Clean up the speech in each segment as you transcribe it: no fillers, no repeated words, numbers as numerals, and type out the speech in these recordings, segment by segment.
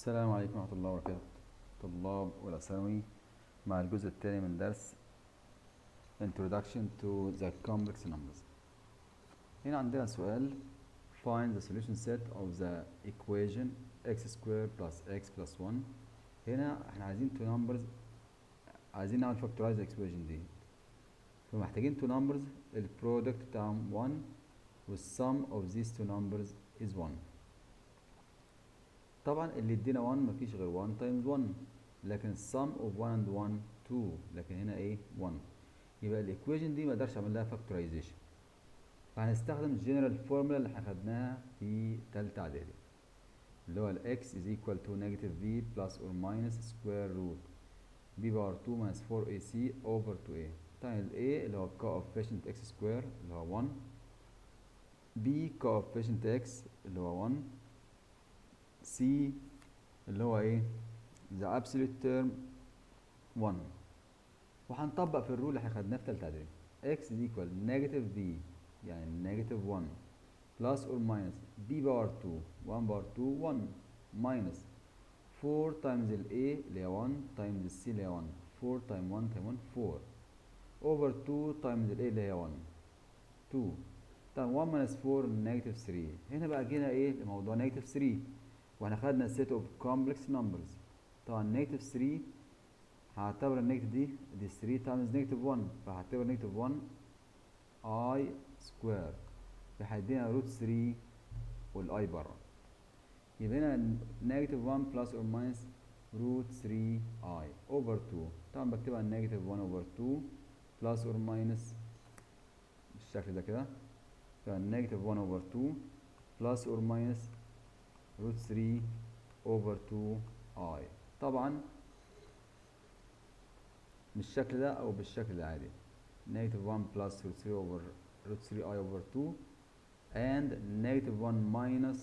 السلام عليكم ورحمة الله وبركاته. طلاب أولى ثانوي مع الجزء الثاني من درس Introduction to the Complex Numbers. هنا عندنا سؤال Find the solution set of the equation x squared plus x plus 1. هنا احنا عايزين two numbers، عايزين نعمل factorize the equation دي، فمحتاجين two numbers البرودكت بتاعهم 1 والsum of these two numbers is 1. طبعا اللي يدينا 1 مفيش غير 1 times 1، لكن sum of 1 and 1 2، لكن هنا ايه 1. يبقى الايكويشن دي ما اقدرش اعمل لها فاكتورايزيشن، فهنستخدم الجنرال فورمولا اللي احنا خدناها في تالتة اعدادي، اللي هو ال x is equal to negative b plus or minus square root b power 2 minus 4ac over 2a تاني ال a اللي هو coefficient x square اللي هو 1، b coefficient x اللي هو 1، c اللي هو ايه the absolute term 1. وهنطبق في الرول اللي احنا خدناه في تالتة اعدادي x is equal negative b يعني negative 1 plus or minus b power 2 1 power 2 1 minus 4 times ال a اللي هي 1 times ال c اللي هي 1 4 times 1 times 1 4 over 2 times ال a اللي هي 1 2 طبعا 1 minus 4 negative 3. هنا بقى جينا ايه لموضوع negative 3، واحنا خدنا set of complex numbers. طبعا negative 3 هعتبر النيجاتيف دي 3 times negative 1، فهعتبر negative 1 i square، فهيدينا روت 3 والاي بره. يبقى هنا negative 1 plus or minus روت 3 i over 2. طبعا بكتبها negative 1 over 2 plus or minus بالشكل ده كده، negative 1 over 2 plus or minus روت 3 over 2 i. طبعا بالشكل ده او بالشكل ده عادي negative 1 plus root 3 over root 3i over 2 and negative 1 minus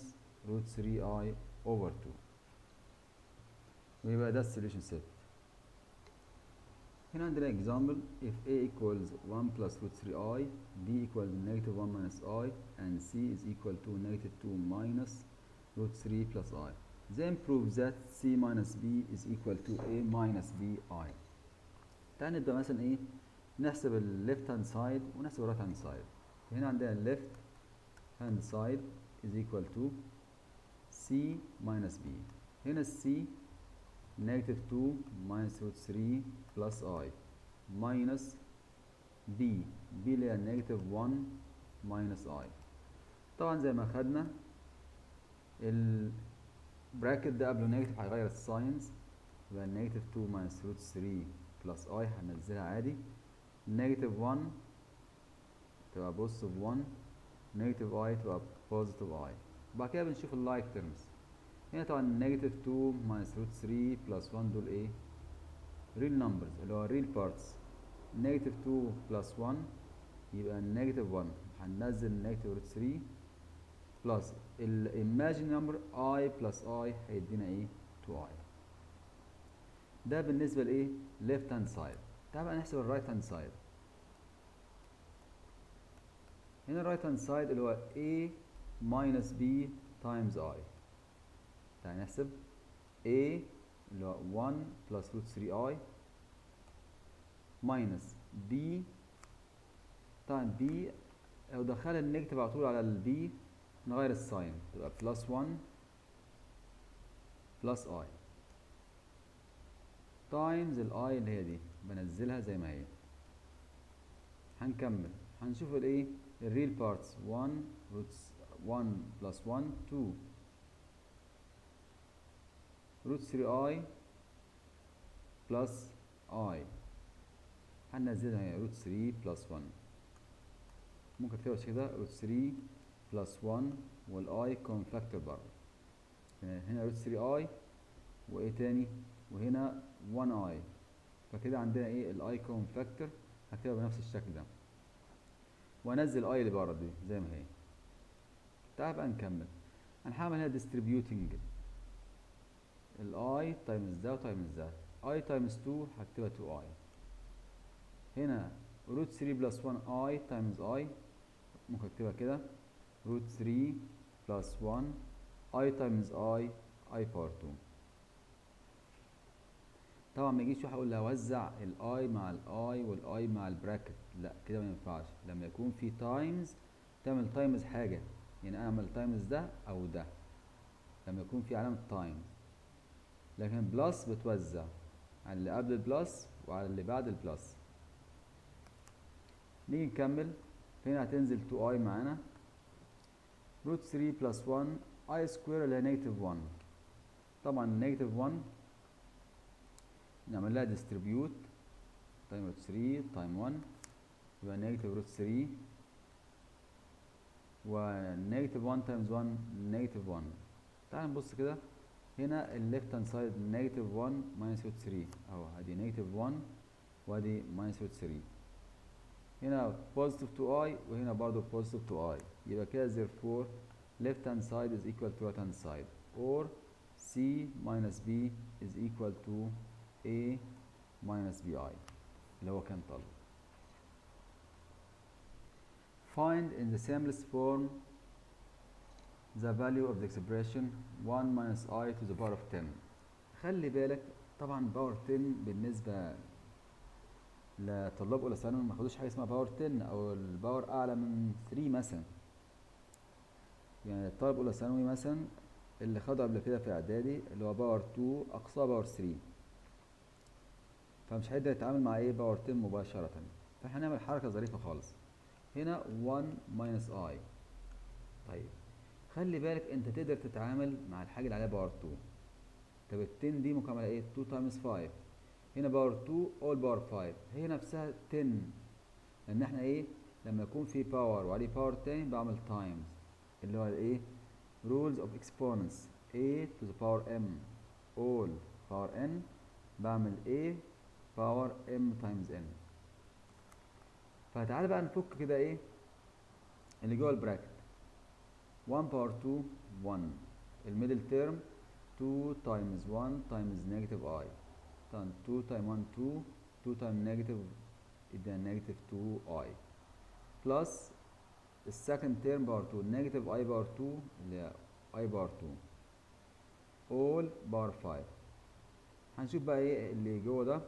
root 3i over 2. ويبقى ده السوليوشن سيت. هنا عندنا example if a equals 1 plus root 3i, b equals negative 1 minus i, and c is equal to negative 2 minus root 3 plus i, then prove that c minus b is equal to a minus bi. تعال نبدأ مثلا ايه نحسب ال left hand side ونحسب ال right hand side. هنا عندنا ال left hand side is equal to c minus b. هنا ال c negative 2 minus root 3 plus i minus b اللي هي negative 1 minus i. طبعا زي ما خدنا البراكت ده قبله نيجاتيف هيغير الساينز، يبقى negative 2 minus root 3 plus i هننزلها عادي، negative 1 تبقى positive 1، negative i تبقى positive i. بعد كده بنشوف اللايك تيرمز. هنا طبعا negative 2 minus root 3 plus 1 دول ايه real numbers اللي هو real parts. negative 2 plus 1 يبقى negative 1، هننزل negative root 3 plus ال imaginary number i plus i هيدينا ايه 2i. ده بالنسبة لايه left hand side. تعال بقى نحسب ال right hand side. هنا right hand side اللي هو a minus b times i. تعال نحسب a اللي هو 1 plus root 3i minus b. طبعا b لو دخلنا النيجاتيف على طول على ال b نغير الساين تبقى plus 1 plus i times ال i اللي هي دي بنزلها زي ما هي. هنكمل هنشوف الايه الريل بارتس 1 روت 1 plus 1 2 روت 3i plus i هننزلها هي روت 3 plus 1. ممكن اكتبها كده روت 3 plus 1 والاي كومن فاكتور بره. هنا روت 3i وايه تاني وهنا 1i، فكده عندنا ايه الاي كومن فاكتور هكتبها بنفس الشكل ده وانزل اي اللي بره دي زي ما هي. تعال بقى نكمل. هنحاول هنا distributing الاي تايمز ده وتايمز ده. i تايمز 2 هكتبها 2i. هنا روت 3 بلس 1 i تايمز i ممكن اكتبها كده روت 3 بلس 1 i تايمز i باور 2. طبعا ما يجيش واحد يقول لي هوزع الاي مع الاي والاي مع البراكت، لا كده ما ينفعش. لما يكون في تايمز تعمل تايمز حاجه، يعني اعمل تايمز ده او ده لما يكون في علامه تايمز. لكن بلس بتوزع على اللي قبل البلس وعلى اللي بعد البلس. نيجي نكمل. هنا هتنزل 2i معانا روت 3 بلس 1 i سكوير اللي هي نيجاتيف 1. طبعا نيجاتيف 1 نعمل لها ديستريبيوت تايم روت 3 تايم 1 يبقى نيجاتيف روت 3 ونيجاتيف 1 تايمز 1 نيجاتيف 1. تعال نبص كده هنا الليفت هاند سايد نيجاتيف 1 ماينس روت 3 اهو، ادي نيجاتيف 1 وادي ماينس روت 3. هنا positive 2i وهنا برضو positive 2i، يبقى كده therefore left hand side is equal to right hand side or c minus b is equal to a minus bi اللي هو كان طالب. Find in the simplest form the value of the expression 1 minus I to the power of 10. خلي بالك طبعا باور 10 بالنسبة لطلاب اولى ثانوي ما خدوش حاجه اسمها باور 10 او الباور اعلى من 3 مثلا. يعني الطالب اولى ثانوي مثلا اللي خده قبل كده في اعدادي اللي هو باور 2 اقصاه باور 3، فمش هيقدر يتعامل مع ايه باور 10 مباشره. فاحنا هنعمل حركه ظريفه خالص. هنا 1 minus I. طيب خلي بالك انت تقدر تتعامل مع الحاجه اللي عليها باور 2. طب ال 10 دي مكمله ايه 2 times 5. هنا باور 2 all باور 5 هي نفسها 10، لان احنا ايه لما يكون في باور وعليه باور تاني بعمل تايمز اللي هو الايه rules of exponents a to the power m all power n بعمل a power m times n. فتعالى بقى نفك كده ايه اللي جوه البراكت. 1 power 2 1 الميدل تيرم 2 times 1 times negative i طبعا 2 times 1 2 2 times negative يدينا نيجاتيف 2 i بلس السكند تيرم باور 2 نيجاتيف i باور 2 اللي هي i باور 2 all باور 5. هنشوف بقى ايه اللي جوه ده.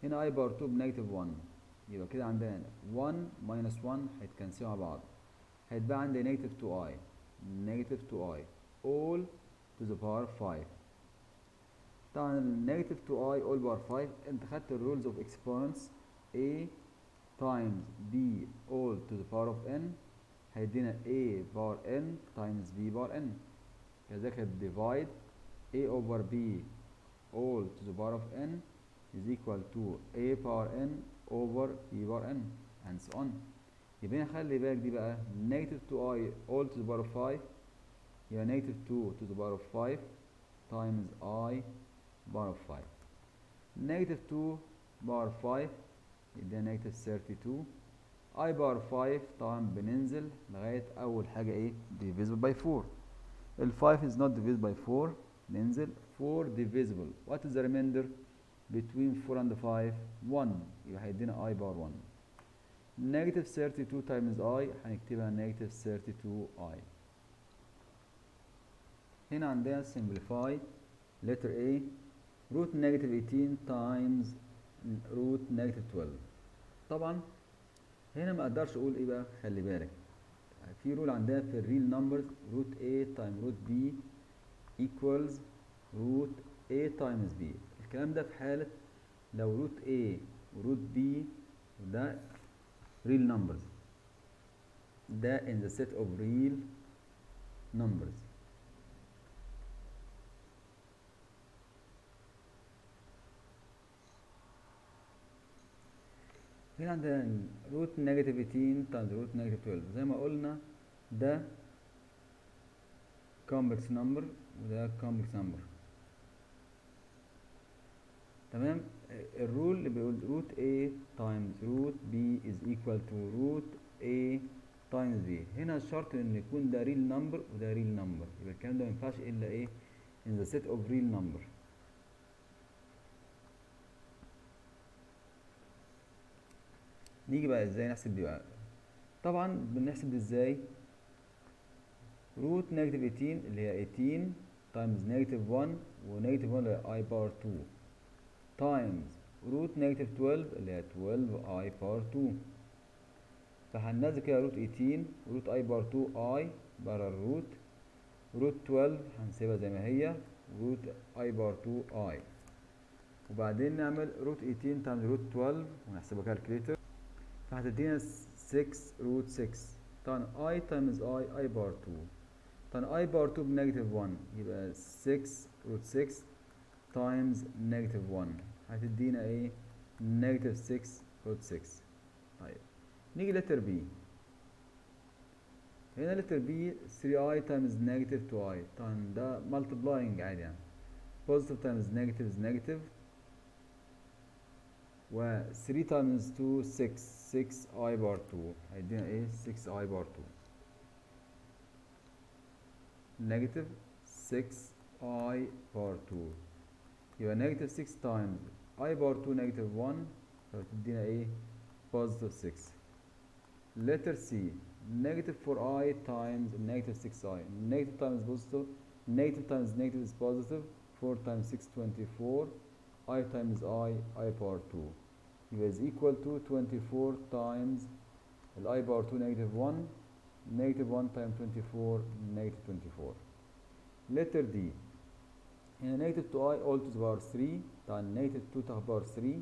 هنا i باور 2 بنيجاتيف 1 يبقى كده عندنا 1 ماينس 1 هيتكنسلوا مع بعض، هيتبقى عندي نيجاتيف 2i نيجاتيف 2i all to the power 5. طبعا نيجاتيف 2i all باور 5 انت خدت الرولز اوف اكسبوننتس a times b all to the power of n هيدينا a باور n times b باور n. كذلك divide a over b all to the power of n is equal to a power n over b باور n and so on. يبقى خلي بالك دي بقى negative 2i all to the power of 5 يبقى negative 2 to the power of 5 times I power of 5. negative 2 power 5 يدينا نيجاتيف 32 I باور 5 طبعا بننزل لغاية أول حاجة إيه divisible by 4. ال 5 is not divisible by 4 ننزل 4 divisible. What is the remainder between 4 and 5 1 يبقى هيدينا I باور 1. negative 32 times I هنكتبها negative 32I. هنا عندنا simplify letter A root negative 18 times root negative 12. طبعا هنا ما اقدرش اقول ايه بقى خلي بالك في رول عندنا في الريل نمبرز root A times root B equals root A times B. الكلام ده في حالة لو root A وروت B ده real numbers ده in the set of real numbers. هنا عندنا روت نيجاتيف 18 تايمز روت نيجاتيف 12 زي ما قلنا ده كومبلكس نمبر وده كومبلكس نمبر تمام. الرول اللي بيقول روت A تايمز روت B is equal to روت A تايمز B. هنا الشرط ان يكون ده ريل نمبر وده ريل نمبر، يبقى الكلام ده ما ينفعش الا ايه in the set of real number. نيجي بقى ازاي نحسب دي بقى. طبعا بنحسب دي ازاي روت نيجاتيف 18 اللي هي 18 تايمز نيجاتيف 1 ونيجاتيف 1 اللي هي I باور 2 times root negative 12 اللي هي 12 I باور 2. فهننزل كده روت 18 وروت I باور 2 I بره الروت، روت 12 هنسيبها زي ما هي، روت I باور 2 I، وبعدين نعمل روت 18 تايمز روت 12 ونحسبها كالكليتر، فهتدينا 6 روت 6. طبعا I تايمز I باور 2، طبعا I باور 2 بنيجاتيف 1 يبقى 6 روت 6 تايمز نيجاتيف 1 هتدينا ايه؟ نيجاتيف 6 روت 6. طيب نيجي لتر بي. هنا لتر بي 3i تايمز نيجاتيف 2i، طبعا ده مالتبلاينج عادي يعني، بوزيتيف تايمز نيجاتيف از نيجاتيف، و 3 تايمز 2 6، 6i باور 2 هيدينا ايه؟ 6i باور 2 نيجاتيف 6i باور 2 يبقى نيجاتيف 6 تايمز i باور 2 نيجاتيف 1 فبتدينا ايه؟ بوزيتيف 6. letter C negative 4i times negative 6i. Negative times positive, negative times negative is positive. 4 times 6 24, I times I power 2 is equal to 24 times I power 2 negative 1, negative 1 times 24 negative 24. letter D هنا negative 2i all to the power 3 طبعا negative 2 تاخد power 3،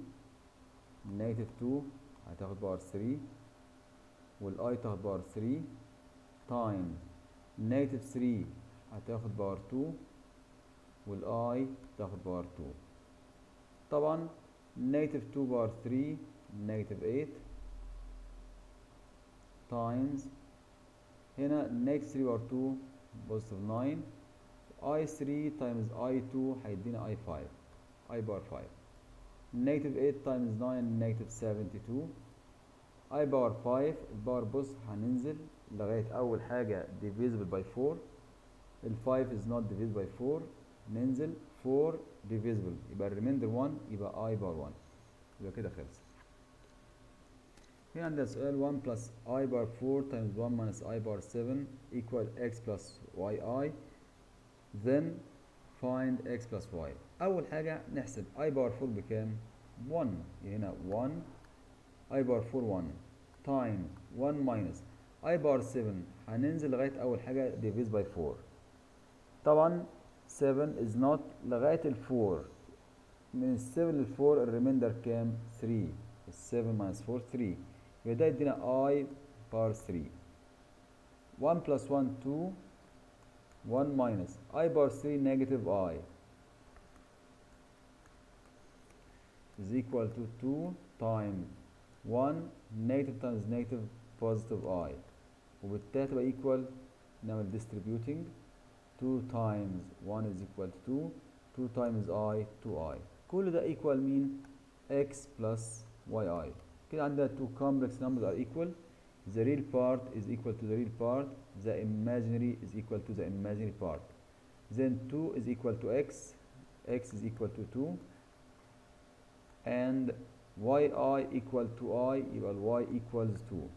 negative 2 هتاخد power 3 والاي تاخد باور 3 تايمز نيجاتيف 3 هتاخد باور 2 والاي تاخد باور 2. طبعا نيجاتيف 2 باور 3 نيجاتيف 8 تايمز هنا نيجاتيف 3 باور 2 بوزيتيف 9، اي 3 تايمز اي 2 هيدينا اي 5 اي باور 5. نيجاتيف 8 تايمز 9 نيجاتيف 72، I باور 5 الباور بص هننزل لغاية أول حاجة divisible by 4، ال 5 is not divisible by 4 ننزل 4 divisible يبقى الريميندر 1 يبقى I باور 1 يبقى كده خلص. هنا عندنا سؤال 1 plus I باور 4 times 1 minus I باور 7 equal x plus yi then find x plus y. أول حاجة نحسب I باور 4 بكام؟ 1 هنا 1 I باور 4 1 times 1 minus I باور 7 هننزل لغاية أول حاجة divide by 4. طبعا 7 is not لغاية ال 4 من ال 7 لل 4 الريميندر كام؟ 3. ال 7 minus 4 3 يبقى ده يدينا I باور 3. 1 plus 1 2 1 minus I باور 3 negative I is equal to 2 times 1 negative times negative positive I وبالتالي تبقى equal نعمل distributing 2 times 1 is equal to 2 times I 2I كل ده equal مين؟ x plus yi. كده عندنا 2 complex numbers are equal. The real part is equal to the real part. The imaginary is equal to the imaginary part. Then 2 is equal to x. X is equal to 2. And yi equal to I يبقى y equals 2.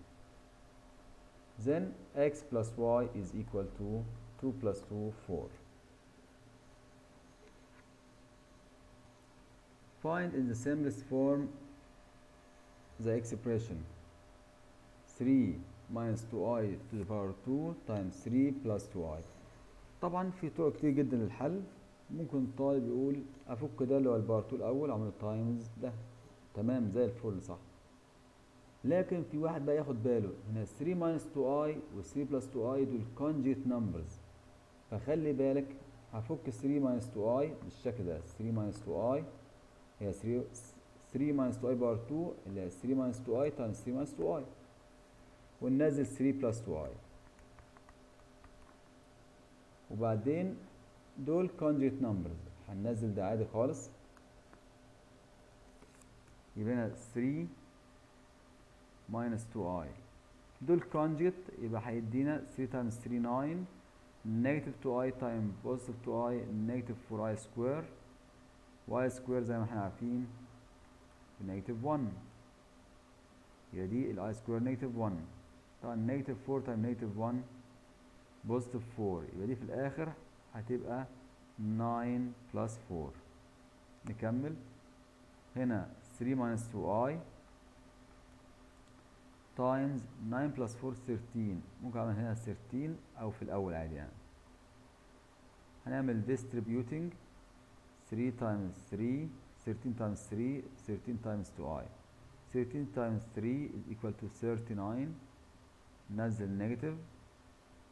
Then x plus y is equal to 2 plus 2 4. Find in the simplest form the expression 3 minus 2i to the power 2 times 3 plus 2i. طبعا في طرق كتير جدا للحل. ممكن الطالب يقول افك ده اللي هو الباور 2 الاول اعمله تايمز ده، تمام زي الفل صح. لكن في واحد بقى ياخد باله هنا 3 minus 2i و 3 plus 2i دول conjugate numbers، فخلي بالك هفك 3 minus 2i بالشكل ده. 3 minus 2i هي 3 minus 2i باور 2 اللي هي 3 minus 2i times 3 minus 2i وننزل 3 plus 2i وبعدين دول conjugate numbers هننزل ده عادي خالص. يبقى هنا 3 minus 2i دول conjugate يبقى هيدينا 3 times 3 9 negative 2i times positive 2i negative 4i square y square زي ما احنا عارفين بنيجاتيف 1 يبقى دي ال i square نيجاتيف 1. طبعا نيجاتيف 4 times نيجاتيف 1 بوزيتيف 4 يبقى دي في الآخر هتبقى 9 plus 4. نكمل هنا 3 minus 2i times 9 plus 4 13. ممكن اعمل هنا 13 او في الاول عادي يعني. هنعمل distributing 3 times 3 13 times 3 13 times 2i. 13 times 3 is equal to 39. نزل negative.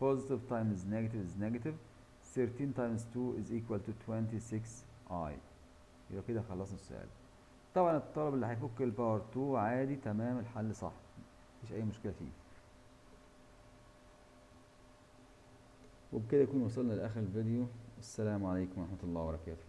Positive times negative is negative. 13 times 2 is equal to 26i. يبقى كده خلصنا السؤال. طبعا الطالب اللي هيفك الباور 2 عادي تمام، الحل صح، مفيش اي مشكله فيه. وبكده يكون وصلنا لاخر الفيديو. السلام عليكم ورحمه الله وبركاته.